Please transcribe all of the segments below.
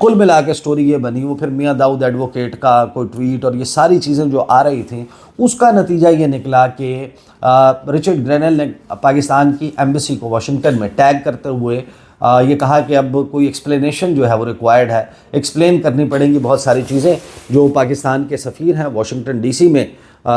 کل ملا کے سٹوری یہ بنی، وہ پھر میاں داؤد ایڈوکیٹ کا کوئی ٹویٹ اور یہ ساری چیزیں جو آ رہی تھیں، اس کا نتیجہ یہ نکلا کہ رچرڈ گرینل نے پاکستان کی ایمبیسی کو واشنگٹن میں ٹیگ کرتے ہوئے یہ کہا کہ اب کوئی ایکسپلینیشن جو ہے وہ ریکوائرڈ ہے، ایکسپلین کرنی پڑیں گی بہت ساری چیزیں جو پاکستان کے سفیر ہیں واشنگٹن ڈی سی میں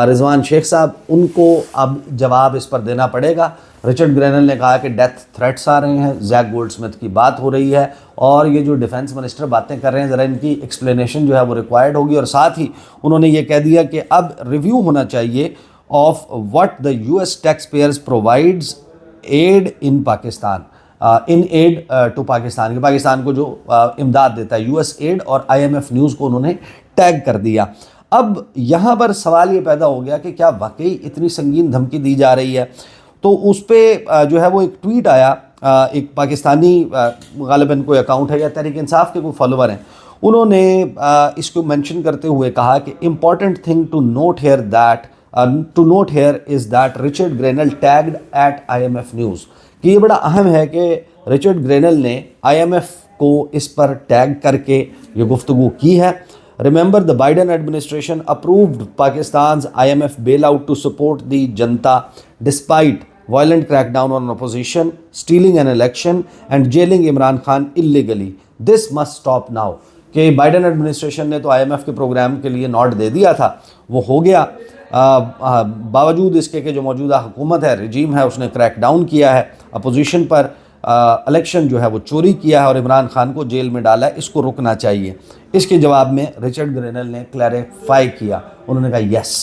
رضوان شیخ صاحب، ان کو اب جواب اس پر دینا پڑے گا۔ رچرڈ گرینل نے کہا کہ ڈیتھ تھریٹس آ رہے ہیں، زیک گولڈ سمتھ کی بات ہو رہی ہے، اور یہ جو ڈیفنس منسٹر باتیں کر رہے ہیں ذرا ان کی ایکسپلینیشن جو ہے وہ ریکوائرڈ ہوگی، اور ساتھ ہی انہوں نے یہ کہہ دیا کہ اب ریویو ہونا چاہیے of what the U S taxpayers provides aid in Pakistan, in aid to Pakistan, کہ پاکستان کو جو امداد دیتا ہے، یو ایس ایڈ، اور آئی ایم ایف نیوز کو انہوں نے ٹیگ کر دیا۔ اب یہاں پر سوال یہ پیدا ہو گیا کہ کیا واقعی اتنی سنگین دھمکی دی جا رہی ہے؟ تو اس پہ جو ہے وہ ایک ٹویٹ آیا، ایک پاکستانی غالباً کوئی اکاؤنٹ ہے یا تحریک انصاف کے کوئی فالوور ہیں، انہوں نے اس کو مینشن کرتے ہوئے کہا کہ important thing to note here is that Richard Grenell tagged at I M F news, کہ یہ بڑا اہم ہے کہ رچرڈ گرینل نے آئی ایم ایف کو اس پر ٹیگ کر کے یہ گفتگو کی ہے۔ Remember, the Biden administration approved Pakistan's IMF bailout to support the Janta despite violent crackdown on opposition, stealing an election and jailing Imran Khan illegally. This must stop now. کہ Biden administration نے تو آئی M F کے programme کے لیے note دے دیا تھا، وہ ہو گیا، باوجود اس کے کہ جو موجودہ حکومت ہے، رجیم ہے، اس نے کریک ڈاؤن کیا ہے اپوزیشن پر، الیکشن جو ہے وہ چوری کیا ہے اور عمران خان کو جیل میں ڈالا ہے، اس کو رکنا چاہیے۔ اس کے جواب میں رچرڈ گرینل نے کلیریفائی کیا، انہوں نے کہا یس،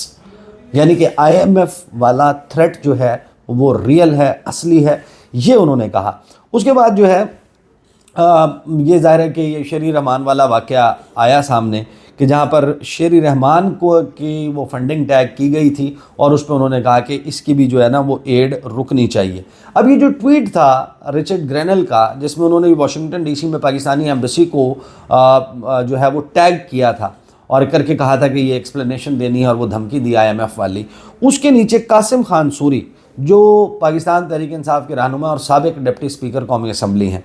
یعنی کہ آئی ایم ایف والا تھریٹ جو ہے وہ ریئل ہے، اصلی ہے، یہ انہوں نے کہا۔ اس کے بعد جو ہے یہ ظاہر ہے کہ یہ شیری رحمان والا واقعہ آیا سامنے، کہ جہاں پر شیری رحمان کو کی وہ فنڈنگ ٹیگ کی گئی تھی، اور اس پہ انہوں نے کہا کہ اس کی بھی جو ہے نا وہ ایڈ رکنی چاہیے۔ اب یہ جو ٹویٹ تھا رچرڈ گرینل کا، جس میں انہوں نے واشنگٹن ڈی سی میں پاکستانی ایمبیسی کو جو ہے وہ ٹیگ کیا تھا اور کر کے کہا تھا کہ یہ ایکسپلینیشن دینی ہے، اور وہ دھمکی دی آئی ایم ایف والی، اس کے نیچے قاسم خان سوری جو پاکستان تحریک انصاف کے رہنما اور سابق ڈپٹی اسپیکر قومی اسمبلی ہیں،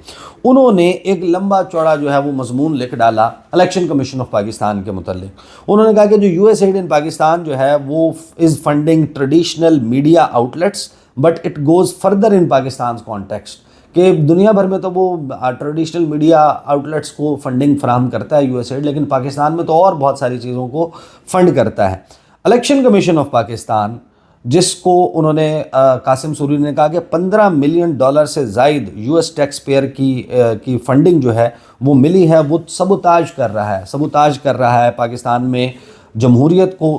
انہوں نے ایک لمبا چوڑا جو ہے وہ مضمون لکھ ڈالا الیکشن کمیشن آف پاکستان کے متعلق۔ انہوں نے کہا کہ جو U S aid in Pakistan جو ہے وہ is funding traditional media outlets but it goes further in Pakistan context, کہ دنیا بھر میں تو وہ ٹریڈیشنل میڈیا آؤٹلیٹس کو فنڈنگ فراہم کرتا ہے یو ایس ایڈ، لیکن پاکستان میں تو اور بہت ساری چیزوں کو فنڈ کرتا ہے۔ الیکشن کمیشن آف پاکستان، جس کو انہوں نے قاسم سوری نے کہا کہ $15 ملین سے زائد یو ایس ٹیکس پیئر کی فنڈنگ جو ہے وہ ملی ہے، وہ سبوتاج کر رہا ہے پاکستان میں جمہوریت کو،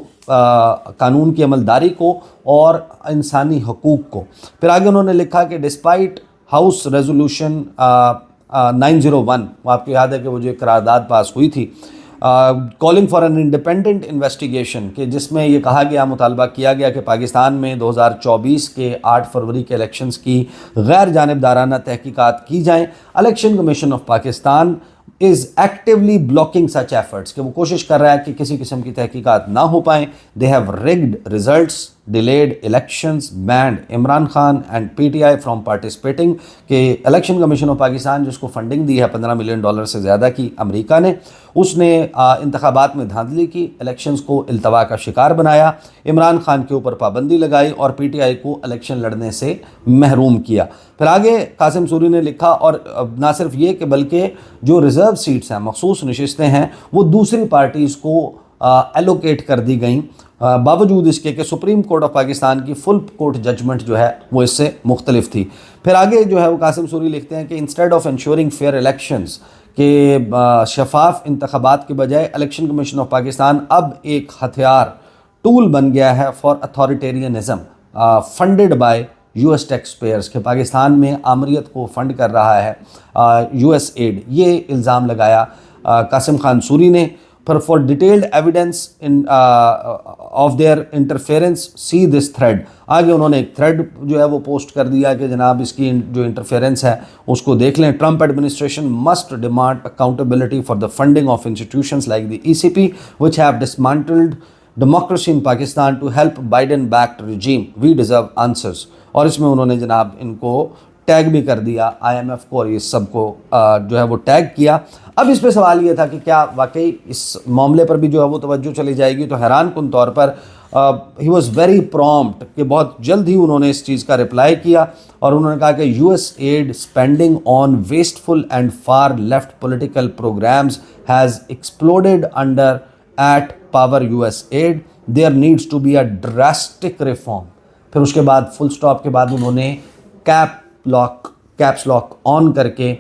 قانون کی عملداری کو اور انسانی حقوق کو۔ پھر آگے انہوں نے لکھا کہ ڈسپائٹ ہاؤس ریزولوشن 901، وہ آپ کو یاد ہے کہ وہ جو قرارداد پاس ہوئی تھی، calling for an independent investigation, کہ جس میں یہ کہا گیا، مطالبہ کیا گیا کہ پاکستان میں 2024 کے 8 فروری کے الیکشنز کی غیر جانبدارانہ تحقیقات کی جائیں۔ Election commission of Pakistan is actually blocking such efforts, کہ وہ کوشش کر رہا ہے کہ کسی قسم کی تحقیقات نہ ہو پائیں۔ They have rigged results, delayed elections, banned Imran Khan and P T I from participating, کہ الیکشن کمیشن آف پاکستان جس کو فنڈنگ دی ہے $15 ملین سے زیادہ کی امریکہ نے، اس نے انتخابات میں دھاندلی کی، الیکشنز کو التوا کا شکار بنایا، عمران خان کے اوپر پابندی لگائی اور پی ٹی آئی کو الیکشن لڑنے سے محروم کیا۔ پھر آگے قاسم سوری نے لکھا، اور نہ صرف یہ کہ بلکہ جو ریزرو سیٹس ہیں، مخصوص نشستیں ہیں، وہ دوسری پارٹیز کو ایلوکیٹ کر دی گئیں، باوجود اس کے کہ سپریم کورٹ آف پاکستان کی فل کورٹ ججمنٹ جو ہے وہ اس سے مختلف تھی۔ پھر آگے جو ہے وہ قاسم سوری لکھتے ہیں کہ instead of ensuring fair elections, کہ شفاف انتخابات کے بجائے الیکشن کمیشن آف پاکستان اب ایک ہتھیار، ٹول بن گیا ہے for authoritarianism funded by U S taxpayers, کہ پاکستان میں آمریت کو فنڈ کر رہا ہے یو ایس ایڈ، یہ الزام لگایا قاسم خان سوری نے۔ پھر for detailed evidence of their interference see this thread, آگے انہوں نے ایک تھریڈ جو ہے وہ پوسٹ کر دیا کہ جناب اس کی جو انٹرفیئرنس ہے اس کو دیکھ لیں۔ Trump administration must demand accountability for the funding of institutions like the E C P which have dismantled democracy in Pakistan to help Biden backed regime. We deserve answers. اور اس میں انہوں نے جناب ان کو ٹیگ بھی کر دیا IMF کو اور یہ سب کو جو ہے وہ ٹیگ کیا۔ اب اس پہ سوال یہ تھا کہ کیا واقعی اس معاملے پر بھی جو ہے وہ توجہ چلی جائے گی، تو حیران کن طور پر ہی واز ویری پرومپٹ کہ بہت جلد ہی انہوں نے اس چیز کا رپلائی کیا اور انہوں نے کہا کہ US aid spending on wasteful and far left political programs has exploded under at Power US aid, there needs to be a drastic reform. پھر اس کے بعد فل سٹاپ کے بعد انہوں نے کیپس لاک آن کر کے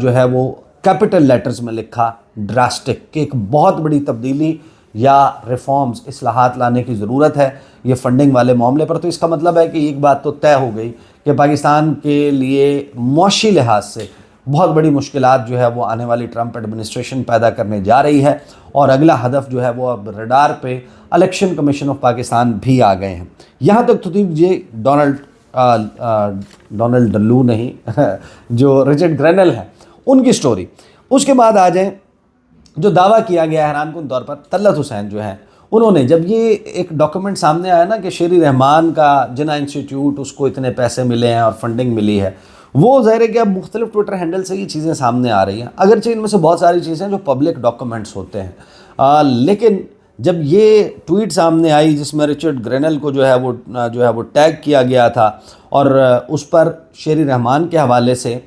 جو ہے وہ کیپٹل لیٹرز میں لکھا ڈراسٹک، کہ ایک بہت بڑی تبدیلی یا ریفارمز، اصلاحات لانے کی ضرورت ہے یہ فنڈنگ والے معاملے پر۔ تو اس کا مطلب ہے کہ ایک بات تو طے ہو گئی کہ پاکستان کے لیے معاشی لحاظ سے بہت بڑی مشکلات جو ہے وہ آنے والی ٹرمپ ایڈمنسٹریشن پیدا کرنے جا رہی ہے، اور اگلا ہدف جو ہے وہ اب ریڈار پہ الیکشن کمیشن آف پاکستان بھی آ گئے ہیں۔ یہاں تک تو یہ ڈونلڈ ڈلو نہیں جو رچرڈ گرینل ہیں ان کی سٹوری۔ اس کے بعد آ جائیں جو دعویٰ کیا گیا حیران کن طور پر، طلعت حسین جو ہیں انہوں نے جب یہ ایک ڈاکومنٹ سامنے آیا نا کہ شیری رحمان کا جنا انسٹیٹیوٹ اس کو اتنے پیسے ملے ہیں اور فنڈنگ ملی ہے، وہ ظاہر ہے کہ اب مختلف ٹویٹر ہینڈل سے یہ چیزیں سامنے آ رہی ہیں، اگرچہ ان میں سے بہت ساری چیزیں جو پبلک ڈاکومنٹس ہوتے ہیں، لیکن جب یہ ٹویٹ سامنے آئی جس میں رچرڈ گرینل کو جو ہے وہ ٹیگ کیا گیا تھا اور اس پر شیری رحمان کے حوالے سے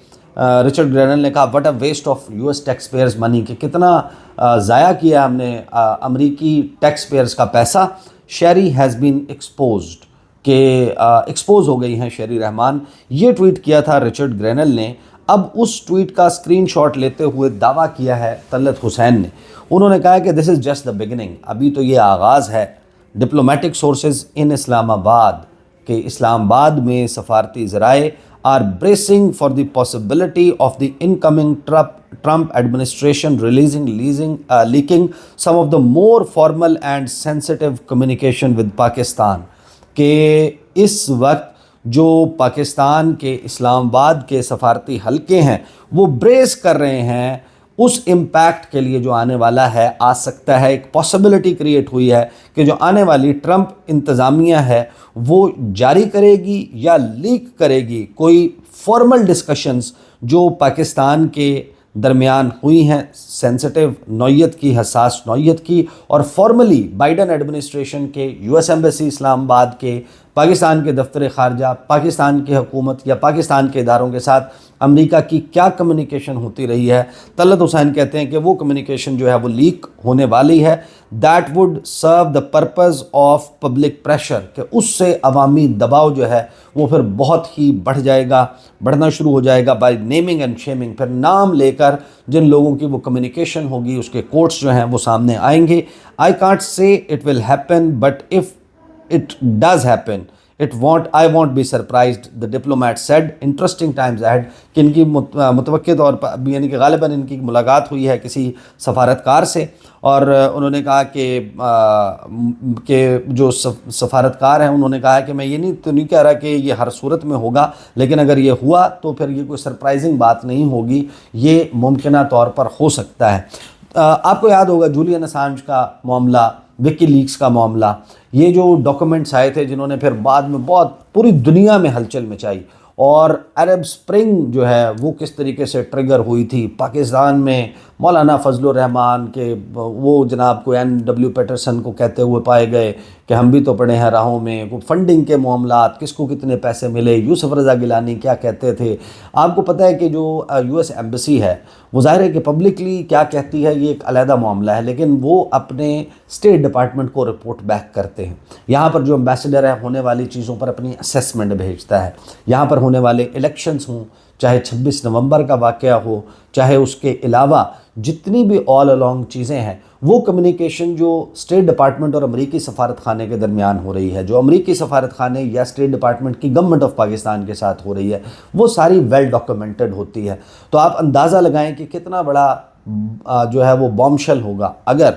رچرڈ گرینل نے کہا what a waste of US taxpayers money, کہ کتنا ضائع کیا ہم نے امریکی ٹیکس پیئرز کا پیسہ۔ شیری ہیز بین ایکسپوزڈ، کہ ایکسپوز ہو گئی ہیں شیری رحمان، یہ ٹویٹ کیا تھا رچرڈ گرینل نے۔ اب اس ٹویٹ کا اسکرین شاٹ لیتے ہوئے دعویٰ کیا ہے طلعت حسین نے، انہوں نے کہا کہ دس از جسٹ دا بگننگ، ابھی تو یہ آغاز ہے۔ ڈپلومیٹک سورسز ان اسلام آباد، کہ اسلام آباد میں سفارتی ذرائع are bracing for the possibility of the incoming Trump administration leaking some of the more formal and sensitive communication with Pakistan، کہ اس وقت جو پاکستان کے اسلام آباد کے سفارتی حلقے ہیں وہ بریس کر رہے ہیں اس امپیکٹ کے لیے جو آنے والا ہے، آ سکتا ہے، ایک پاسبلٹی کریٹ ہوئی ہے کہ جو آنے والی ٹرمپ انتظامیہ ہے وہ جاری کرے گی یا لیک کرے گی کوئی فارمل ڈسکشنز جو پاکستان کے درمیان ہوئی ہیں، سینسٹیو نوعیت کی، حساس نوعیت کی، اور فارملی بائیڈن ایڈمنسٹریشن کے US ایمبیسی اسلام آباد کے، پاکستان کے دفتر خارجہ، پاکستان کی حکومت یا پاکستان کے اداروں کے ساتھ امریکہ کی کیا کمیونیکیشن ہوتی رہی ہے۔ طلعت حسین کہتے ہیں کہ وہ کمیونیکیشن جو ہے وہ لیک ہونے والی ہے، that would serve the purpose of public pressure, کہ اس سے عوامی دباؤ جو ہے وہ پھر بہت ہی بڑھ جائے گا، بڑھنا شروع ہو جائے گا، بائی نیمنگ اینڈ شیمنگ، پھر نام لے کر جن لوگوں کی وہ کمیونیکیشن ہوگی اس کے کوٹس جو ہیں وہ سامنے آئیں گے۔ I can't say it will happen but if it does happen I won't be surprised, the diplomat said. Interesting times ahead، کہ ان کی متوقع طور پر یعنی کہ غالباً ان کی ملاقات ہوئی ہے کسی سفارتکار سے، اور انہوں نے کہا کہ جو سفارتکار ہیں انہوں نے کہا کہ میں یہ نہیں کہہ رہا کہ یہ ہر صورت میں ہوگا، لیکن اگر یہ ہوا تو پھر یہ کوئی سرپرائزنگ بات نہیں ہوگی، یہ ممکنہ طور پر ہو سکتا ہے۔ آپ کو یاد ہوگا جولین اسانج کا معاملہ، وکی لیکس کا معاملہ، یہ جو ڈاکومنٹس آئے تھے جنہوں نے پھر بعد میں بہت پوری دنیا میں ہلچل مچائی، اور عرب سپرنگ جو ہے وہ کس طریقے سے ٹریگر ہوئی تھی پاکستان میں، مولانا فضل الرحمان کے وہ جناب کو NW پیٹرسن کو کہتے ہوئے پائے گئے کہ ہم بھی تو پڑے ہیں راہوں میں، فنڈنگ کے معاملات، کس کو کتنے پیسے ملے، یوسف رضا گیلانی کیا کہتے تھے۔ آپ کو پتہ ہے کہ جو US ایمبیسی ہے وہ ظاہر ہے کہ پبلکلی کیا کہتی ہے یہ ایک علیحدہ معاملہ ہے، لیکن وہ اپنے اسٹیٹ ڈپارٹمنٹ کو رپورٹ بیک کرتے ہیں۔ یہاں پر جو امبیسڈر ہے ہونے والی چیزوں پر اپنی اسیسمنٹ بھیجتا ہے، یہاں پر ہونے والے الیکشنز ہوں، چاہے 26 نومبر کا واقعہ ہو، چاہے اس کے علاوہ جتنی بھی آل along چیزیں ہیں، وہ کمیونیکیشن جو اسٹیٹ ڈپارٹمنٹ اور امریکی سفارت خانے کے درمیان ہو رہی ہے، جو امریکی سفارت خانے یا اسٹیٹ ڈپارٹمنٹ کی گورنمنٹ آف پاکستان کے ساتھ ہو رہی ہے، وہ ساری ویل ڈاکومنٹڈ ہوتی ہے۔ تو آپ اندازہ لگائیں کہ کتنا بڑا جو ہے وہ بام شیل ہوگا اگر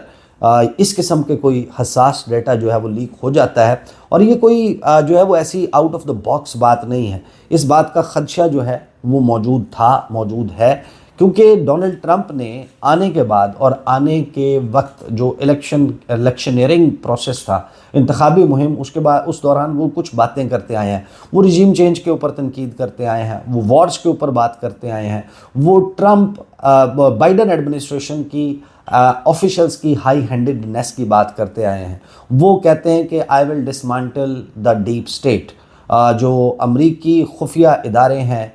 اس قسم کے کوئی حساس ڈیٹا جو ہے وہ لیک ہو جاتا ہے، اور یہ کوئی جو ہے وہ ایسی آؤٹ آف دا باکس بات نہیں ہے، اس بات کا خدشہ جو ہے وہ موجود تھا، موجود ہے کیونکہ ڈونلڈ ٹرمپ نے آنے کے بعد اور آنے کے وقت جو الیکشنیئرنگ پروسیس تھا، انتخابی مہم، اس کے بعد اس دوران وہ کچھ باتیں کرتے آئے ہیں، وہ رجیم چینج کے اوپر تنقید کرتے آئے ہیں، وہ وارز کے اوپر بات کرتے آئے ہیں، وہ بائیڈن ایڈمنسٹریشن کی آفیشلز کی ہائی ہینڈڈنیس کی بات کرتے آئے ہیں۔ وہ کہتے ہیں کہ آئی ول ڈسمانٹل دا ڈیپ اسٹیٹ، جو امریکی خفیہ ادارے ہیں،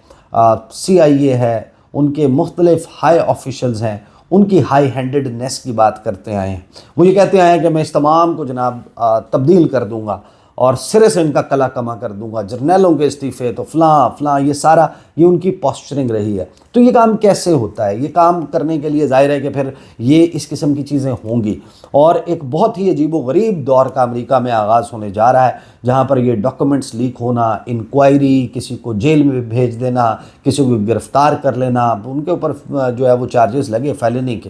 CIA ہے، ان کے مختلف ہائی آفیشلز ہیں، ان کی ہائی ہینڈڈنیس کی بات کرتے آئے ہیں۔ وہ یہ کہتے آئے ہیں کہ میں اس تمام کو جناب تبدیل کر دوں گا اور سرے سے ان کا کلا کما کر دوں گا، جرنیلوں کے استعفے تو فلاں فلاں، یہ ان کی پوسچرنگ رہی ہے۔ تو یہ کام کیسے ہوتا ہے؟ یہ کام کرنے کے لیے ظاہر ہے کہ پھر یہ اس قسم کی چیزیں ہوں گی، اور ایک بہت ہی عجیب و غریب دور کا امریکہ میں آغاز ہونے جا رہا ہے، جہاں پر یہ ڈاکومنٹس لیک ہونا، انکوائری، کسی کو جیل میں بھیج دینا، کسی کو گرفتار کر لینا، ان کے اوپر جو ہے وہ چارجز لگے فیلنی کے۔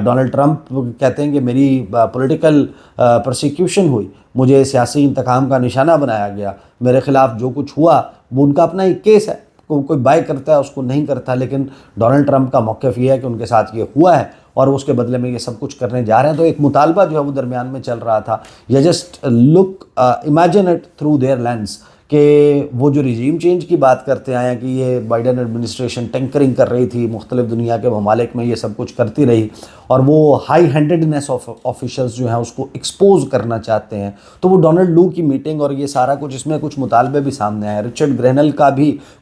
ڈونلڈ ٹرمپ کہتے ہیں کہ میری پولیٹیکل پرسیکیوشن ہوئی، مجھے سیاسی انتقام کا نشانہ بنایا گیا، میرے خلاف جو کچھ ہوا وہ ان کا اپنا ایک کیس ہے، کوئی بائی کرتا ہے اس کو نہیں کرتا، لیکن ڈونلڈ ٹرمپ کا موقف یہ ہے کہ ان کے ساتھ یہ ہوا ہے اور اس کے بدلے میں یہ سب کچھ کرنے جا رہے ہیں۔ تو ایک مطالبہ جو ہے وہ درمیان میں چل رہا تھا، یا just look imagine it through their lens, کہ وہ جو رجیم چینج کی بات کرتے آئے ہیں کہ یہ بائیڈن ایڈمنسٹریشن ٹینکرنگ کر رہی تھی، مختلف دنیا کے ممالک میں یہ سب کچھ کرتی رہی، اور وہ ہائی ہینڈڈنیس آف آفیشلز جو ہیں اس کو ایکسپوز کرنا چاہتے ہیں۔ تو وہ ڈونلڈ لو کی میٹنگ اور یہ سارا کچھ، اس میں کچھ مطالبے بھی سامنے آئے ہیں۔ رچرڈ گرینل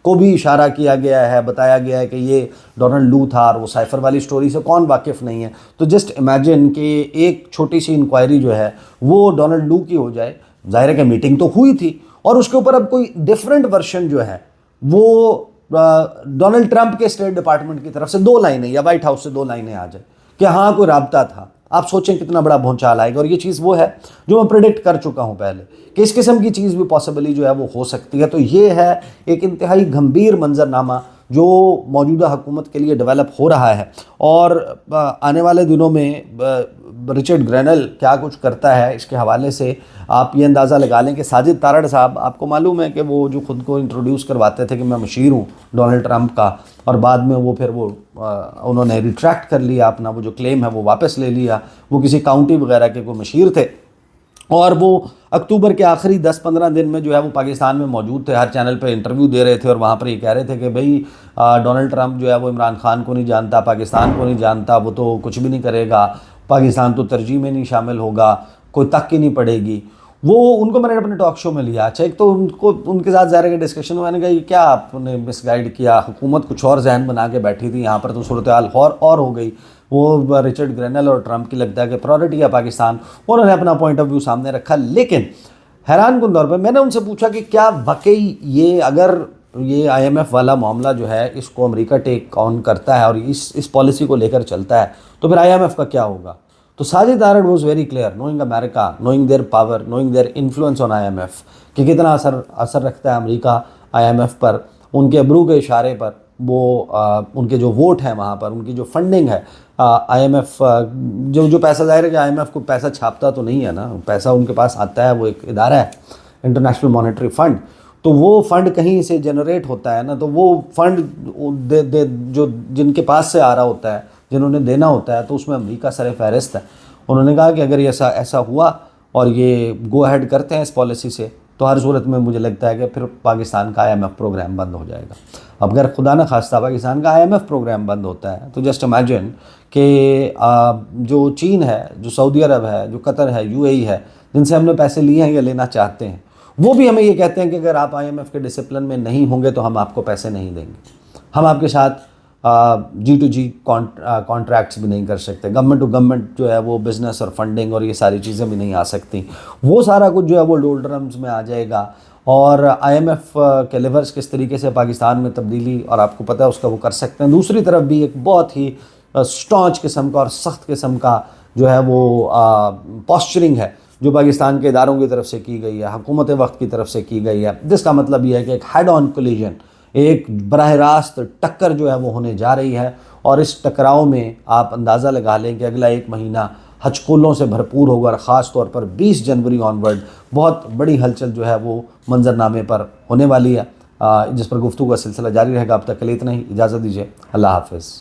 کو بھی اشارہ کیا گیا ہے، بتایا گیا ہے کہ یہ ڈونلڈ لو تھا، اور وہ سائفر والی سٹوری سے کون واقف نہیں ہے۔ تو جسٹ امیجن کہ ایک چھوٹی سی انکوائری جو ہے وہ ڈونلڈ لو کی ہو جائے، ظاہر ہے کہ میٹنگ تو ہوئی تھی، اور اس کے اوپر اب کوئی ڈیفرنٹ ورشن جو ہے وہ ڈونلڈ ٹرمپ کے اسٹیٹ ڈپارٹمنٹ کی طرف سے 2 لائنیں یا وائٹ ہاؤس سے 2 لائنیں آ جائے کہ ہاں کوئی رابطہ تھا۔ آپ سوچیں کتنا بڑا بھونچال آئے گا، اور یہ چیز وہ ہے جو میں پریڈکٹ کر چکا ہوں پہلے کہ اس قسم کی چیز بھی پاسبلی جو ہے وہ ہو سکتی ہے۔ تو یہ ہے ایک انتہائی گھمبیر منظرنامہ جو موجودہ حکومت کے لیے ڈیولپ ہو رہا ہے، اور آنے والے دنوں میں رچرڈ گرینل کیا کچھ کرتا ہے اس کے حوالے سے آپ یہ اندازہ لگا لیں کہ ساجد تارڑ صاحب، آپ کو معلوم ہے کہ وہ جو خود کو انٹروڈیوس کرواتے تھے کہ میں مشیر ہوں ڈونلڈ ٹرمپ کا، اور بعد میں وہ پھر انہوں نے ریٹریکٹ کر لیا اپنا وہ جو کلیم ہے وہ واپس لے لیا، وہ کسی کاؤنٹی وغیرہ کے کوئی مشیر تھے، اور وہ اکتوبر کے آخری 10-15 دن میں جو ہے وہ پاکستان میں موجود تھے، ہر چینل پہ انٹرویو دے رہے تھے، اور وہاں پر یہ کہہ رہے تھے کہ بھئی ڈونلڈ ٹرمپ جو ہے وہ عمران خان کو نہیں جانتا، پاکستان کو نہیں جانتا، وہ تو کچھ بھی نہیں کرے گا، پاکستان تو ترجیح میں نہیں شامل ہوگا، کوئی تک ہی نہیں پڑے گی۔ وہ ان کو میں نے اپنے ٹاک شو میں لیا۔ اچھا، ایک تو ان کے ساتھ ظاہر ہے کہ ڈسکشن میں نے کہا یہ کیا آپ نے مس گائیڈ کیا، حکومت کچھ اور ذہن بنا کے بیٹھی تھی، یہاں پر تو صورتحال اور ہو گئی۔ وہ رچرڈ گرینل اور ٹرمپ کی لگتا ہے کہ پرائورٹی ہے پاکستان، انہوں نے اپنا پوائنٹ آف ویو سامنے رکھا، لیکن حیران کن طور پہ میں نے ان سے پوچھا کہ کیا واقعی یہ اگر یہ IMF والا معاملہ جو ہے اس کو امریکہ ٹیک آن کرتا ہے اور اس پالیسی کو لے کر چلتا ہے تو پھر IMF کا کیا ہوگا؟ تو Sajid Tarar was very clear, knowing America, knowing their power, knowing their influence on IMF، کہ کتنا اثر رکھتا ہے امریکہ IMF پر، ان کے ابرو کے اشارے پر، وہ ان کے جو ووٹ ہیں وہاں پر، ان کی جو فنڈنگ ہے IMF، جو پیسہ ظاہر ہے کہ IMF کو پیسہ چھاپتا تو نہیں ہے نا، پیسہ ان کے پاس آتا ہے، وہ ایک ادارہ ہے انٹرنیشنل مانیٹری فنڈ، تو وہ فنڈ کہیں سے جنریٹ ہوتا ہے نا، تو وہ فنڈ جو جن کے پاس سے آ رہا ہوتا ہے، جنہوں نے دینا ہوتا ہے، تو اس میں امریکہ سر فہرست ہے۔ انہوں نے کہا کہ اگر یہ ایسا ہوا اور یہ گو ہیڈ کرتے ہیں اس پالیسی سے، تو ہر صورت میں مجھے لگتا ہے کہ پھر پاکستان کا IMF پروگرام بند ہو جائے گا۔ اب اگر خدا نہ خواستہ پاکستان کا IMF پروگرام بند ہوتا ہے تو جسٹ امیجن کہ جو چین ہے، جو سعودی عرب ہے، جو قطر ہے، UAE ہے، جن سے ہم نے پیسے لیے ہیں یا لینا چاہتے ہیں، وہ بھی ہمیں یہ کہتے ہیں کہ اگر آپ IMF کے ڈسپلن میں نہیں ہوں گے تو ہم آپ کو پیسے نہیں دیں گے، ہم آپ کے ساتھ G2G کانٹریکٹس بھی نہیں کر سکتے، گورنمنٹ ٹو گورنمنٹ جو ہے وہ بزنس اور فنڈنگ اور یہ ساری چیزیں بھی نہیں آ سکتی، وہ سارا کچھ جو ہے وہ ڈولڈرمز میں آ جائے گا، اور IMF کے لیورز کس طریقے سے پاکستان میں تبدیلی، اور آپ کو پتہ ہے اس کا وہ کر سکتے ہیں۔ دوسری طرف بھی ایک بہت ہی سٹانچ قسم کا اور سخت قسم کا جو ہے وہ پوسچرنگ ہے جو پاکستان کے اداروں کی طرف سے کی گئی ہے، حکومت وقت کی طرف سے کی گئی ہے، جس کا مطلب یہ ہے کہ ایک ہیڈ آن کولیجن، ایک براہ راست ٹکر جو ہے وہ ہونے جا رہی ہے، اور اس ٹکراؤ میں آپ اندازہ لگا لیں کہ اگلا 1 مہینہ ہچکولوں سے بھرپور ہوگا، اور خاص طور پر 20 جنوری آنورڈ بہت بڑی ہلچل جو ہے وہ منظرنامے پر ہونے والی ہے، جس پر گفتگو کا سلسلہ جاری رہے گا۔ اب تک کے لیے اتنا ہی، اجازت دیجیے، اللہ حافظ۔